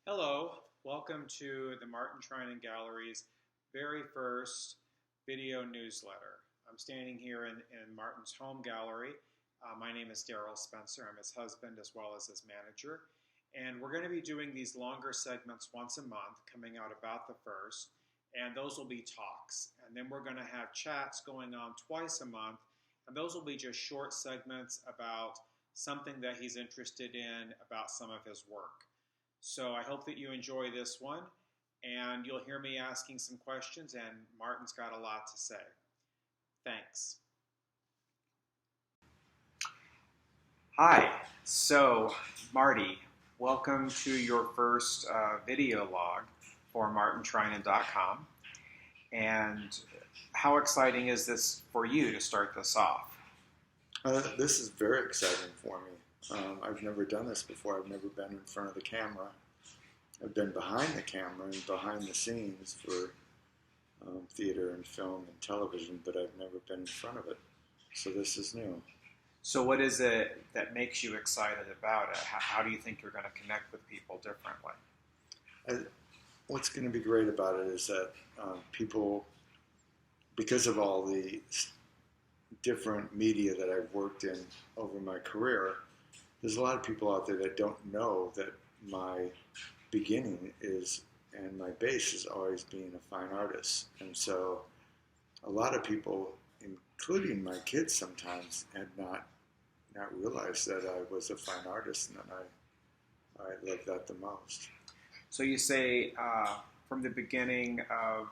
Hello, welcome to the Martin Treinen Gallery's very first video newsletter. I'm standing here in Martin's home gallery. My name is Daryl Spencer. I'm his husband as well as his manager. And we're going to be doing these longer segments once a month, coming out about the first. And those will be talks. And then we're going to have chats going on twice a month. And those will be just short segments about something that he's interested in, about some of his work. So I hope that you enjoy this one, and you'll hear me asking some questions, and Martin's got a lot to say. Thanks. Hi, so Marty, welcome to your first video log for martintreinen.com. And how exciting is this for you to start this off? This is very exciting for me. I've never done this before. I've never been in front of the camera. I've been behind the camera and behind the scenes for theater and film and television, but I've never been in front of it. So this is new. So what is it that makes you excited about it? How do you think you're going to connect with people differently? What's going to be great about it is that people, because of all the different media that I've worked in over my career, there's a lot of people out there that don't know that my beginning is, and my base is always being a fine artist. And so a lot of people, including my kids sometimes, had not realized that I was a fine artist, and that I love that the most. So you say from the beginning of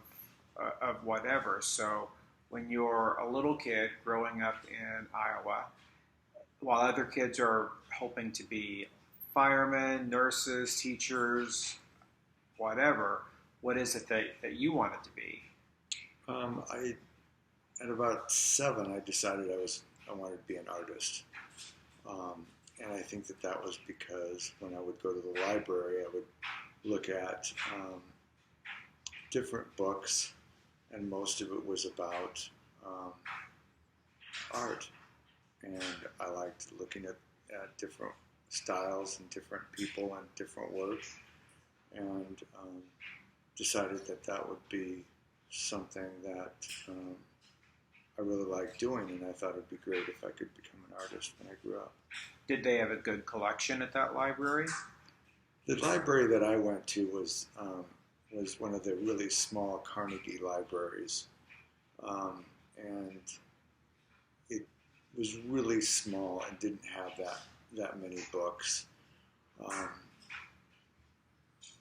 whatever. So when you're a little kid growing up in Iowa, while other kids are hoping to be firemen, nurses, teachers, whatever, what is it that you wanted to be? At about 7, I decided I wanted to be an artist. And I think that was because when I would go to the library, I would look at different books, and most of it was about art. And I liked looking at different styles and different people and different work, and decided that would be something that I really liked doing, and I thought it would be great if I could become an artist when I grew up. Did they have a good collection at that library? The library that I went to was one of the really small Carnegie libraries, and it was really small and didn't have that many books.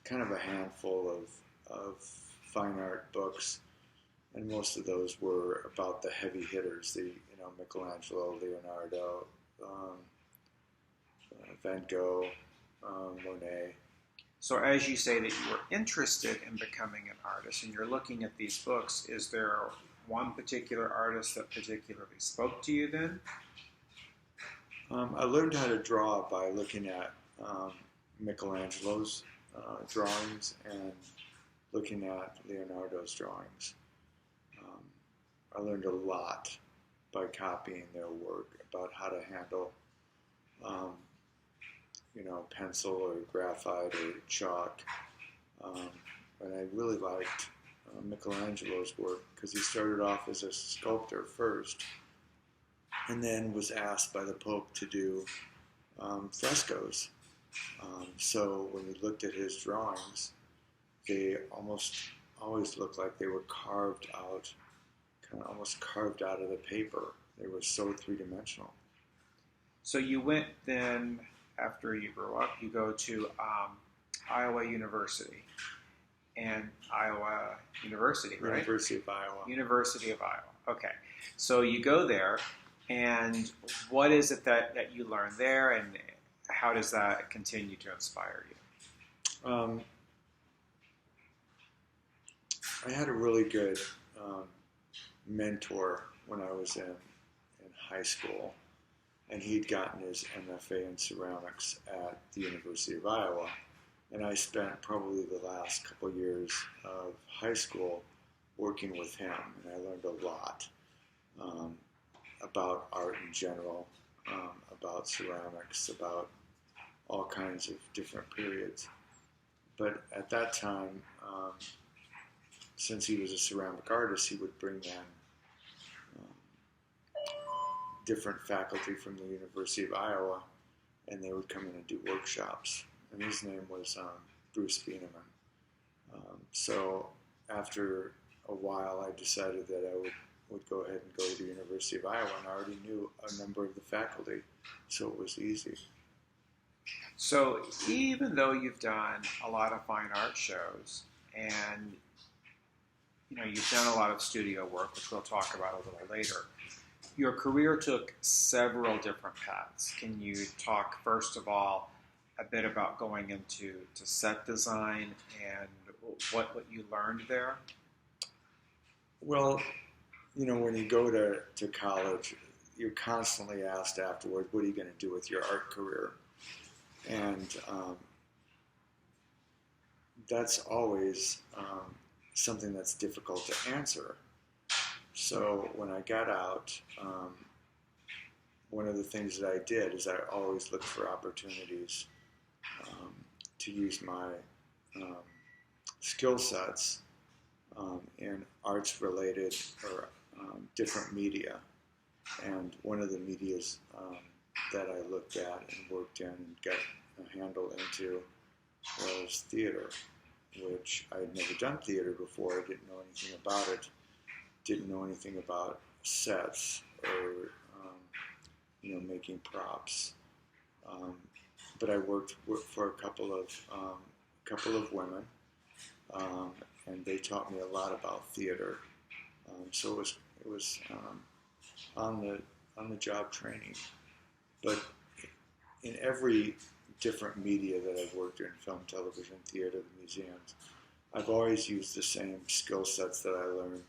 Kind of a handful of fine art books, and most of those were about the heavy hitters, Michelangelo, Leonardo, Van Gogh, Monet. So as you say that you were interested in becoming an artist and you're looking at these books, is there one particular artist that particularly spoke to you then? I learned how to draw by looking at Michelangelo's drawings and looking at Leonardo's drawings. I learned a lot by copying their work about how to handle pencil or graphite or chalk. And I really liked Michelangelo's work because he started off as a sculptor first, and then was asked by the Pope to do frescoes. So when you looked at his drawings, they almost always looked like they were carved out, almost carved out of the paper. They were so three-dimensional. So you went then, after you grew up, you go to Iowa University. And Iowa University, right? University of Iowa. University of Iowa. Okay. So you go there, and what is it that you learn there, and how does that continue to inspire you? I had a really good mentor when I was in high school, and he'd gotten his MFA in ceramics at the University of Iowa. And I spent probably the last couple years of high school working with him, and I learned a lot about art in general, about ceramics, about all kinds of different periods. But at that time, since he was a ceramic artist, he would bring in different faculty from the University of Iowa, and they would come in and do workshops. And his name was Bruce Bieneman. So after a while, I decided that I would go ahead and go to the University of Iowa, and I already knew a number of the faculty, so it was easy. So even though you've done a lot of fine art shows, and you've done a lot of studio work, which we'll talk about a little later, your career took several different paths. Can you talk, first of all, a bit about going into set design and what you learned there? Well, when you go to college, you're constantly asked afterward, what are you going to do with your art career? And that's always something that's difficult to answer. So when I got out, one of the things that I did is I always looked for opportunities to use my skill sets in arts-related or different media. And one of the medias that I looked at and worked in and got a handle into was theater, which I had never done theater before. I didn't know anything about it, didn't know anything about sets or making props. But I worked for a couple of women, and they taught me a lot about theater. So it was on the job training. But in every different media that I've worked in, film, television, theater, the museums, I've always used the same skill sets that I learned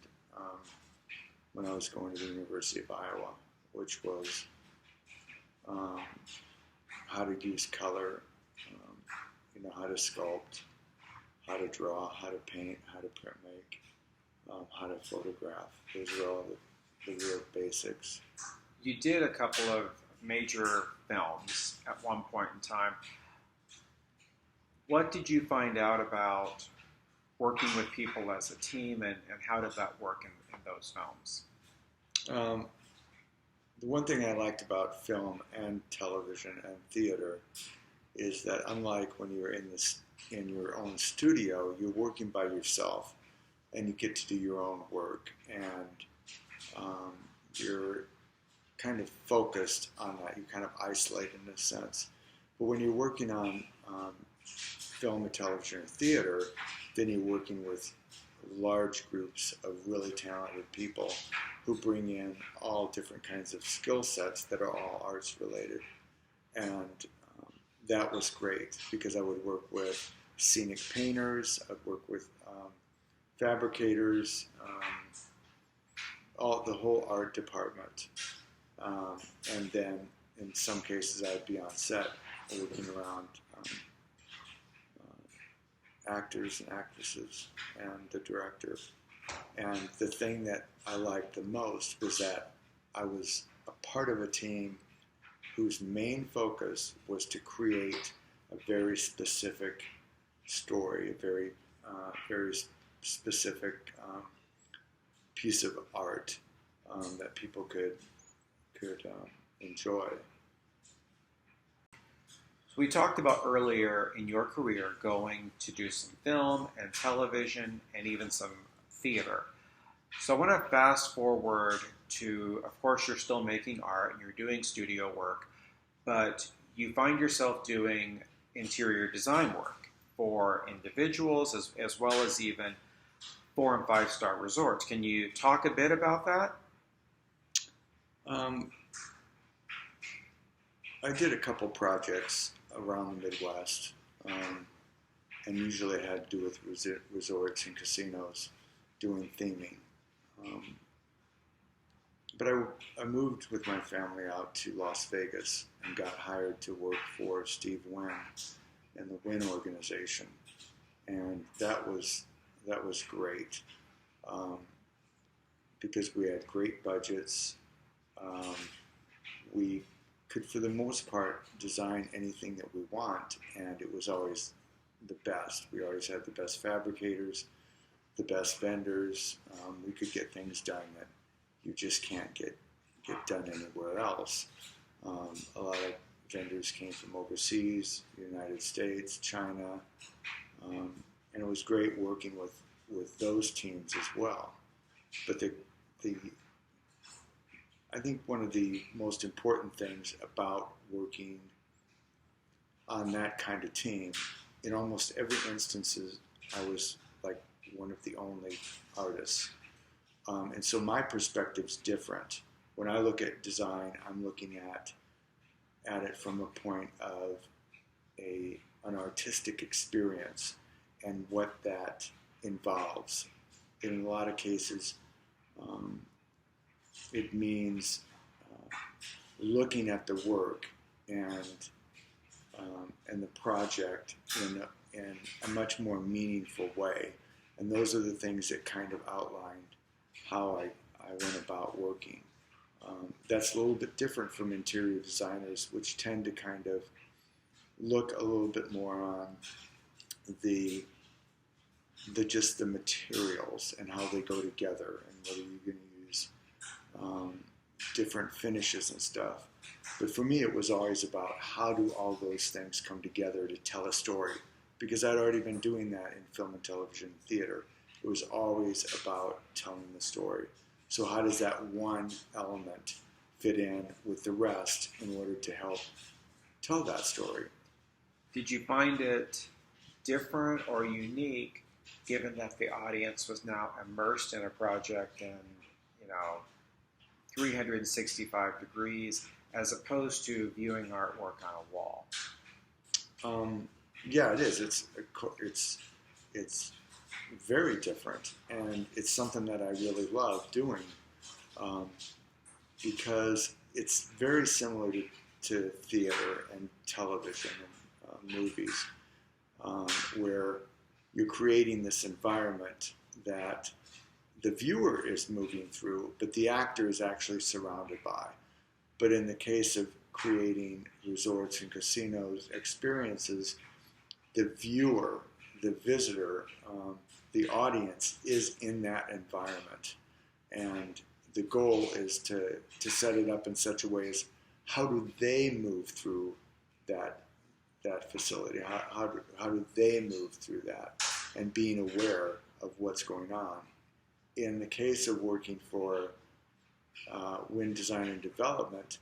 when I was going to the University of Iowa, which was how to use color, how to sculpt, how to draw, how to paint, how to printmake, how to photograph. Those are all the real basics. You did a couple of major films at one point in time. What did you find out about working with people as a team, and how did that work in those films? The one thing I liked about film and television and theater is that unlike when you're in your own studio, you're working by yourself and you get to do your own work, and you're kind of focused on that. You kind of isolate in a sense. But when you're working on film and television or theater, then you're working with large groups of really talented people who bring in all different kinds of skill sets that are all arts related. And that was great because I would work with scenic painters, I'd work with fabricators, the whole art department. And then in some cases I'd be on set working around actors and actresses and the director. And the thing that I liked the most was that I was a part of a team whose main focus was to create a very specific story, a very specific piece of art that people could enjoy. We talked about earlier in your career going to do some film and television and even some theater. So I want to fast forward to, of course, you're still making art and you're doing studio work, but you find yourself doing interior design work for individuals as well as even 4- and 5-star resorts. Can you talk a bit about that? I did a couple projects around the Midwest, and usually had to do with resorts and casinos doing theming. But I moved with my family out to Las Vegas and got hired to work for Steve Wynn and the Wynn organization, and that was great because we had great budgets. We could, for the most part, design anything that we want, and it was always the best. We always had the best fabricators, the best vendors. We could get things done that you just can't get done anywhere else. A lot of vendors came from overseas, United States, China, and it was great working with those teams as well. But I think one of the most important things about working on that kind of team, in almost every instances, I was like one of the only artists. And so my perspective's different. When I look at design, I'm looking at it from a point of an artistic experience and what that involves. In a lot of cases, it means looking at the work and the project in a much more meaningful way. And those are the things that kind of outlined how I went about working. That's a little bit different from interior designers, which tend to kind of look a little bit more on the just the materials and how they go together, and whether you're going to use different finishes and stuff. But for me, it was always about how do all those things come together to tell a story, because I'd already been doing that in film and television and theater. It was always about telling the story. So how does that one element fit in with the rest in order to help tell that story? Did you find it different or unique, given that the audience was now immersed in a project in, 365 degrees, as opposed to viewing artwork on a wall? Yeah, it is. It's very different, and it's something that I really love doing, because it's very similar to theater and television and movies, where you're creating this environment that the viewer is moving through, but the actor is actually surrounded by. But in the case of creating resorts and casinos experiences, the viewer, the visitor, the audience is in that environment. And the goal is to set it up in such a way as how do they move through that facility? How do they move through that? And being aware of what's going on. In the case of working for Wynn Design and Development,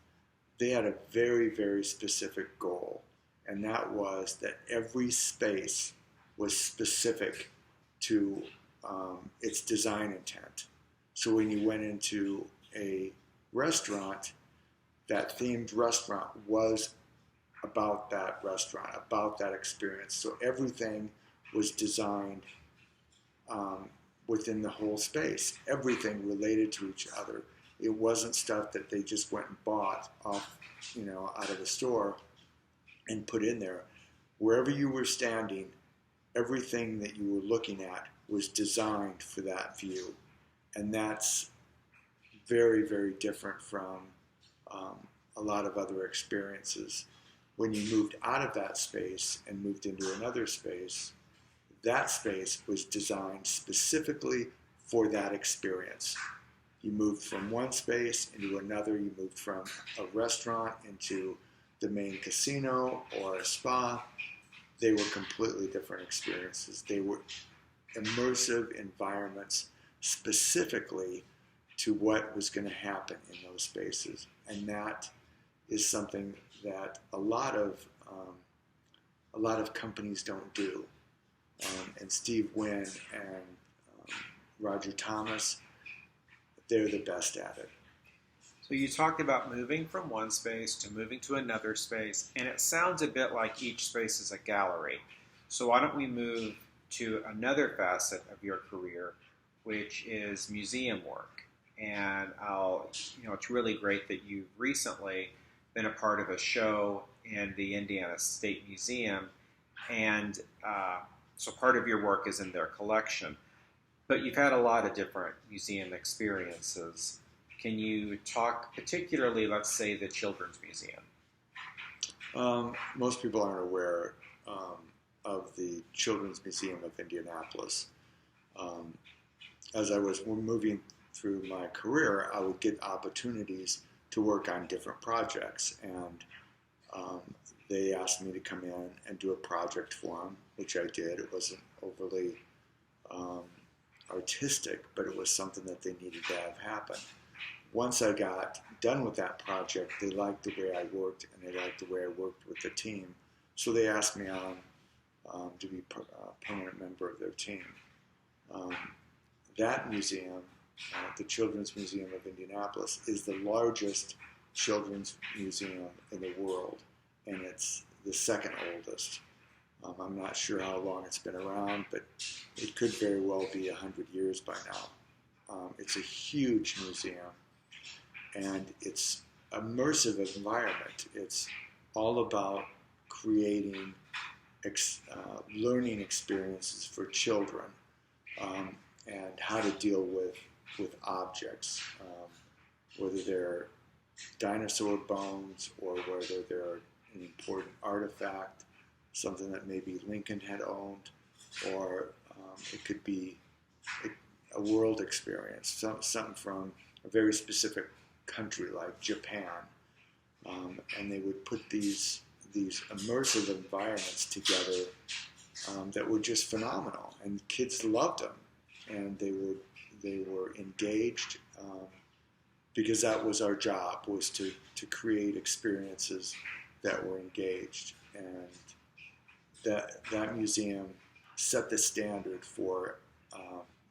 they had a very, very specific goal, and that was that every space was specific to its design intent. So when you went into a restaurant, that themed restaurant was about that restaurant, about that experience. So everything was designed within the whole space. Everything related to each other. It wasn't stuff that they just went and bought off, out of the store and put in there. Wherever you were standing, everything that you were looking at was designed for that view. And that's very, very different from a lot of other experiences. When you moved out of that space and moved into another space, that space was designed specifically for that experience. You moved from one space into another. You moved from a restaurant into the main casino or a spa. They were completely different experiences. They were immersive environments specifically to what was going to happen in those spaces. And that is something that a lot of companies don't do. And Steve Wynn and Roger Thomas, they're the best at it. So you talked about moving from one space to moving to another space, and it sounds a bit like each space is a gallery. So why don't we move to another facet of your career, which is museum work. And it's really great that you've recently been a part of a show in the Indiana State Museum, and so part of your work is in their collection. But you've had a lot of different museum experiences. Can you talk particularly, let's say, the Children's Museum? Most people aren't aware. of the Children's Museum of Indianapolis. As I was moving through my career, I would get opportunities to work on different projects, and they asked me to come in and do a project for them, which I did. It wasn't overly artistic, but it was something that they needed to have happen. Once I got done with that project, they liked the way I worked, and they liked the way I worked with the team. So they asked me on to be a permanent member of their team. That museum, the Children's Museum of Indianapolis, is the largest children's museum in the world, and it's the second oldest. I'm not sure how long it's been around, but it could very well be 100 years by now. It's a huge museum, and it's immersive environment. It's all about creating learning experiences for children, and how to deal with objects, whether they're dinosaur bones or whether they're an important artifact, something that maybe Lincoln had owned, or it could be a world experience, something from a very specific country like Japan, and they would put these immersive environments together that were just phenomenal, and kids loved them, and they were engaged, because that was our job, was to create experiences that were engaged, and that museum set the standard for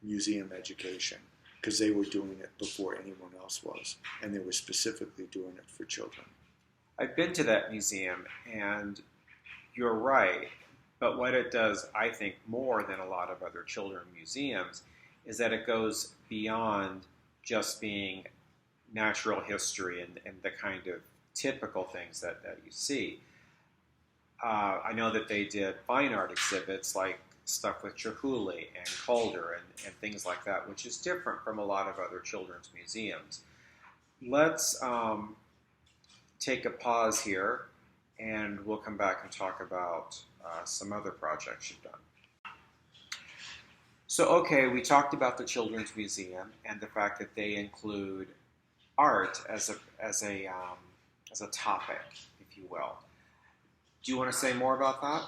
museum education, because they were doing it before anyone else was, and they were specifically doing it for children. I've been to that museum, and you're right, but what it does, I think, more than a lot of other children's museums is that it goes beyond just being natural history and the kind of typical things that you see. I know that they did fine art exhibits like stuff with Chihuly and Calder and things like that, which is different from a lot of other children's museums. Let's take a pause here, and we'll come back and talk about some other projects you've done. So, okay, we talked about the Children's Museum and the fact that they include art as a topic, if you will. Do you want to say more about that?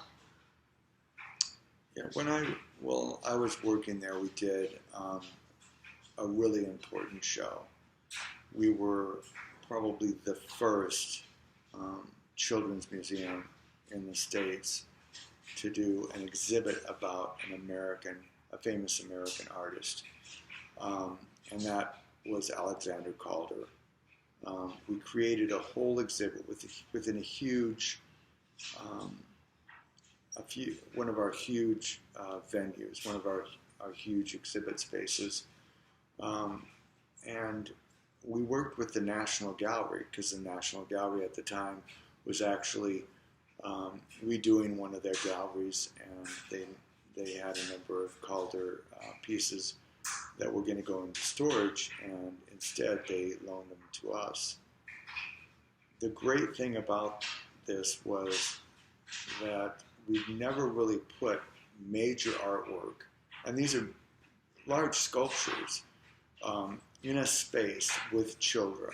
Yeah, when I was working there, we did a really important show. We were probably the first children's museum in the States to do an exhibit about a famous American artist, and that was Alexander Calder. We created a whole exhibit within a huge, one of our huge venues, one of our huge exhibit spaces, and we worked with the National Gallery, because the National Gallery at the time was actually redoing one of their galleries, and they had a number of Calder pieces that were going to go into storage, and instead they loaned them to us. The great thing about this was that we've never really put major artwork, and these are large sculptures, in a space with children.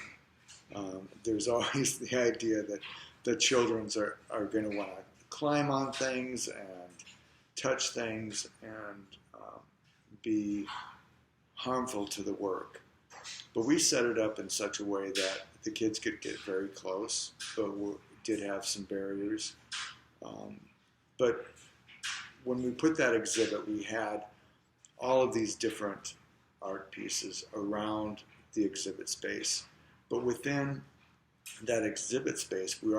There's always the idea that the children are going to want to climb on things and touch things and be harmful to the work. But we set it up in such a way that the kids could get very close, but we did have some barriers. But when we put that exhibit, we had all of these different art pieces around the exhibit space. But within that exhibit space, we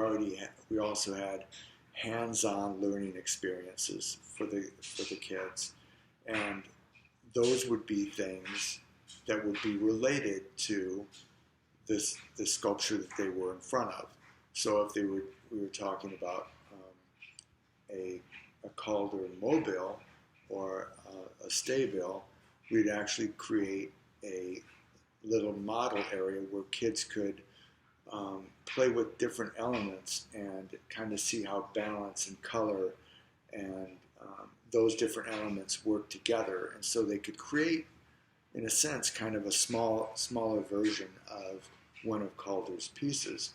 also had hands-on learning experiences for the kids, and those would be things that would be related to the sculpture that they were in front of. So if we were talking about a Calder mobile or a staybill, we'd actually create a little model area where kids could play with different elements and kind of see how balance and color and those different elements work together, and so they could create, in a sense, kind of a smaller version of one of Calder's pieces.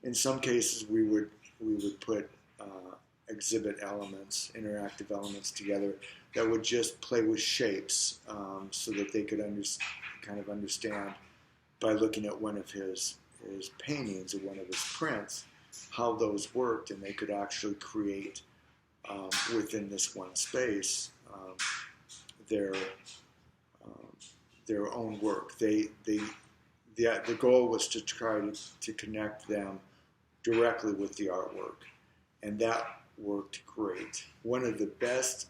In some cases, we would put exhibit elements, interactive elements together that would just play with shapes, so that they could kind of understand by looking at one of his paintings or one of his prints how those worked, and they could actually create within this one space their own work. The goal was to try to connect them directly with the artwork, and that worked great. One of the best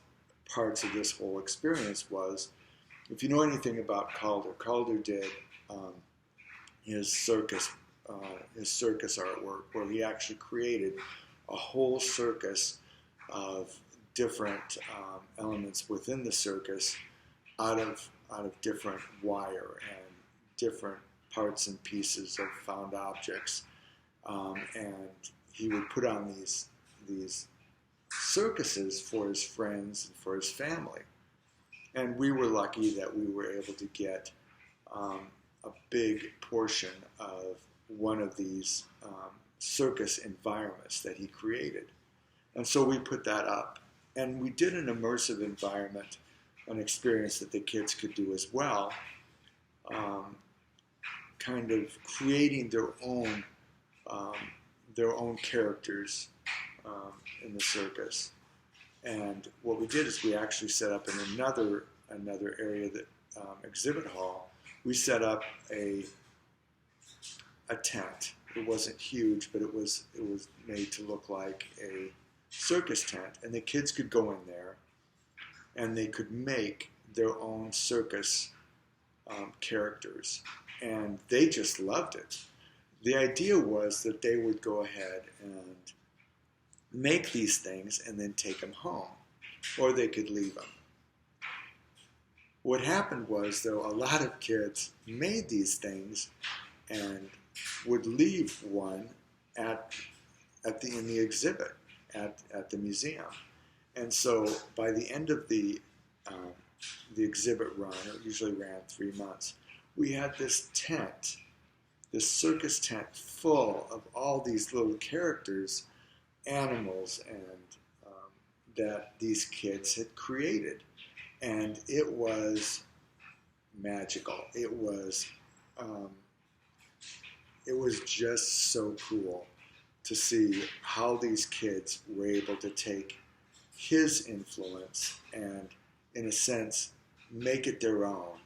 parts of this whole experience was, if you know anything about Calder did his circus artwork, where he actually created a whole circus of different elements within the circus out of different wire and different parts and pieces of found objects, and he would put on these circuses for his friends and for his family. And we were lucky that we were able to get a big portion of one of these circus environments that he created. And so we put that up. And we did an immersive environment, an experience that the kids could do as well, kind of creating their own characters in the circus. And what we did is we actually set up in another area, that exhibit hall. We set up a tent. It wasn't huge, but it was made to look like a circus tent, and the kids could go in there and they could make their own circus characters, and they just loved it. The idea was that they would go ahead and make these things and then take them home, or they could leave them. What happened was, though, a lot of kids made these things and would leave one in the exhibit at the museum. And so by the end of the exhibit run, it usually ran 3 months, we had this tent, this circus tent full of all these little characters, animals, and that these kids had created. And it was magical. It was just so cool to see how these kids were able to take his influence and, in a sense, make it their own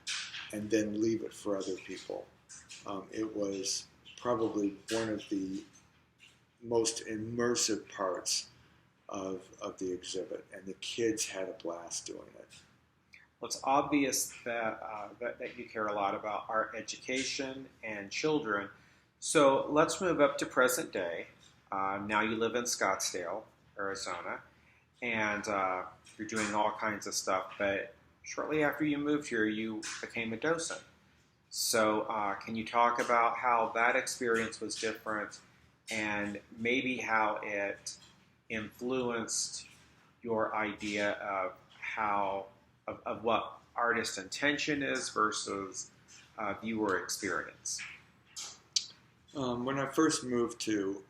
and then leave it for other people. It was probably one of the most immersive parts of the exhibit, and the kids had a blast doing it. Well, it's obvious that you care a lot about art education and children. So let's move up to present day. Now you live in Scottsdale, Arizona, and you're doing all kinds of stuff. But shortly after you moved here, you became a docent. So can you talk about how that experience was different, and maybe how it influenced your idea of what artist intention is versus viewer experience? When I first moved to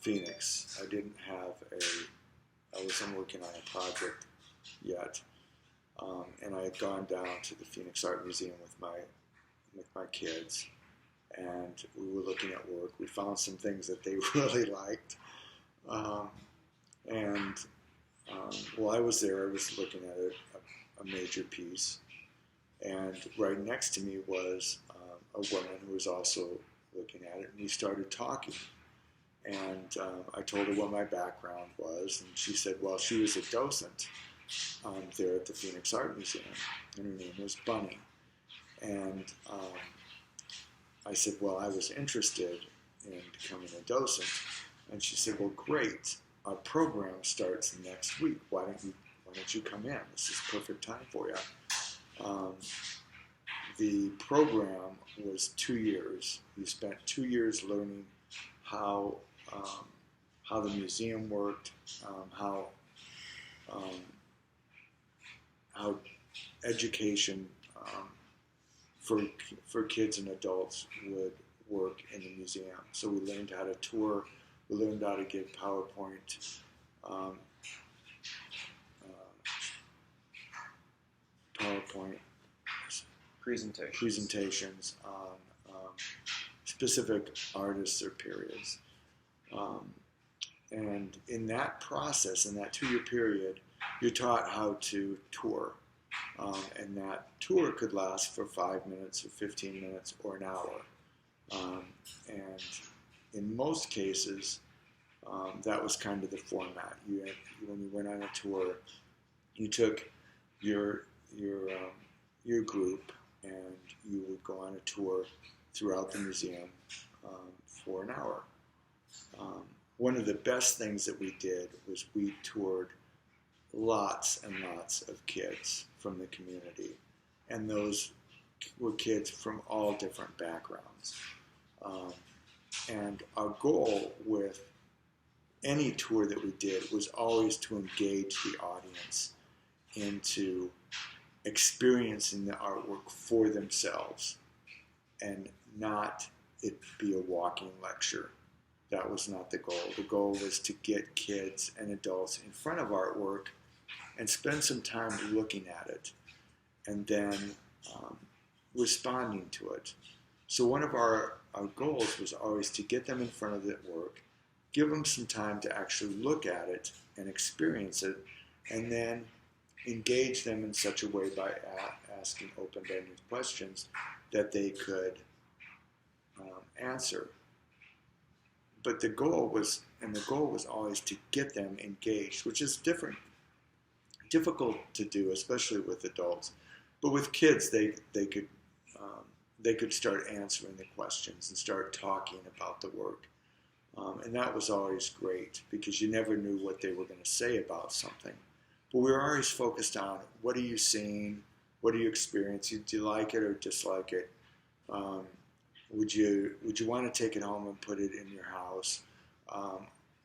Phoenix, I wasn't working on a project yet, and I had gone down to the Phoenix Art Museum with my kids, and we were looking at work. We found some things that they really liked, and while I was there, I was looking at a major piece, and right next to me was a woman who was also looking at it, and we started talking. And I told her what my background was, and she said, well, she was a docent there at the Phoenix Art Museum, and her name was Bunny. And I said, well, I was interested in becoming a docent. And she said, well, great. Our program starts next week. Why don't you come in? This is perfect time for you. The program was 2 years. You spent 2 years learning how the museum worked, how um, how education for kids and adults would work in the museum. So we learned how to tour, we learned how to give PowerPoint um, PowerPoint presentations on specific artists or periods. And in that process, in that 2-year period, you're taught how to tour. And that tour could last for 5 minutes or 15 minutes or an hour. And in most cases, that was kind of the format. When you went on a tour, you took your group and you would go on a tour throughout the museum for an hour. One of the best things that we did was we toured lots and lots of kids from the community, and those were kids from all different backgrounds. And our goal with any tour that we did was always to engage the audience into experiencing the artwork for themselves and not it be a walking lecture. That was not the goal. The goal was to get kids and adults in front of artwork and spend some time looking at it and then responding to it. So one of our goals was always to get them in front of the work, give them some time to actually look at it and experience it, and then engage them in such a way by asking open-ended questions that they could answer. But the goal was always to get them engaged, which is difficult to do, especially with adults. But with kids, they could start answering the questions and start talking about the work. And that was always great because you never knew what they were going to say about something. But we were always focused on, what are you seeing? What are you experiencing? Do you like it or dislike it? Would you want to take it home and put it in your house?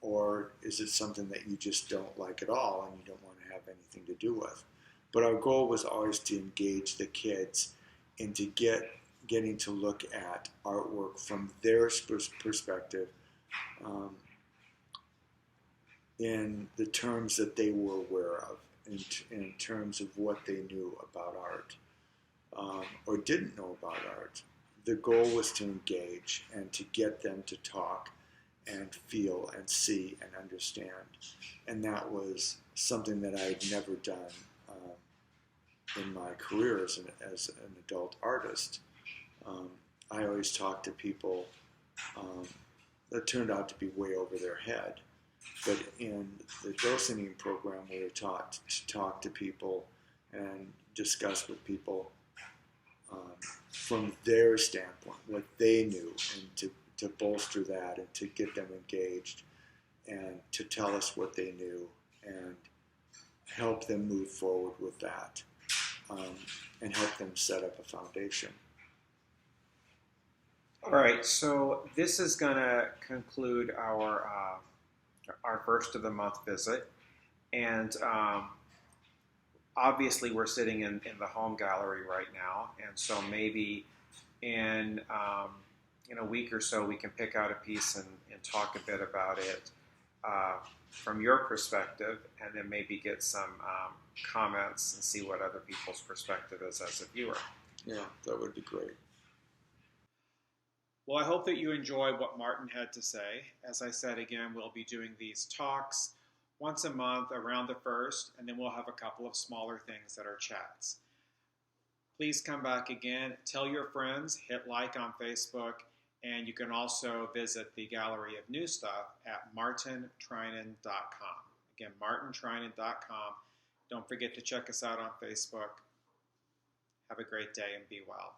Or is it something that you just don't like at all and you don't want to have anything to do with? But our goal was always to engage the kids into getting to look at artwork from their perspective, in the terms that they were aware of, in terms of what they knew about art, or didn't know about art. The goal was to engage and to get them to talk and feel and see and understand. And that was something that I had never done in my career as an adult artist. I always talked to people that turned out to be way over their head. But in the docing program, we were taught to talk to people and discuss with people from their standpoint, what they knew, and to bolster that and to get them engaged and to tell us what they knew and help them move forward with that, and help them set up a foundation. All right, so this is going to conclude our first of the month visit, and obviously we're sitting in the home gallery right now, and so maybe in a week or so we can pick out a piece and talk a bit about it from your perspective, and then maybe get some comments and see what other people's perspective is as a viewer. Yeah, that would be great. Well, I hope that you enjoyed what Martin had to say. As I said, again, we'll be doing these talks once a month around the 1st, and then we'll have a couple of smaller things that are chats. Please come back again. Tell your friends, hit like on Facebook, and you can also visit the Gallery of New Stuff at martintreinen.com. Again, martintreinen.com. Don't forget to check us out on Facebook. Have a great day and be well.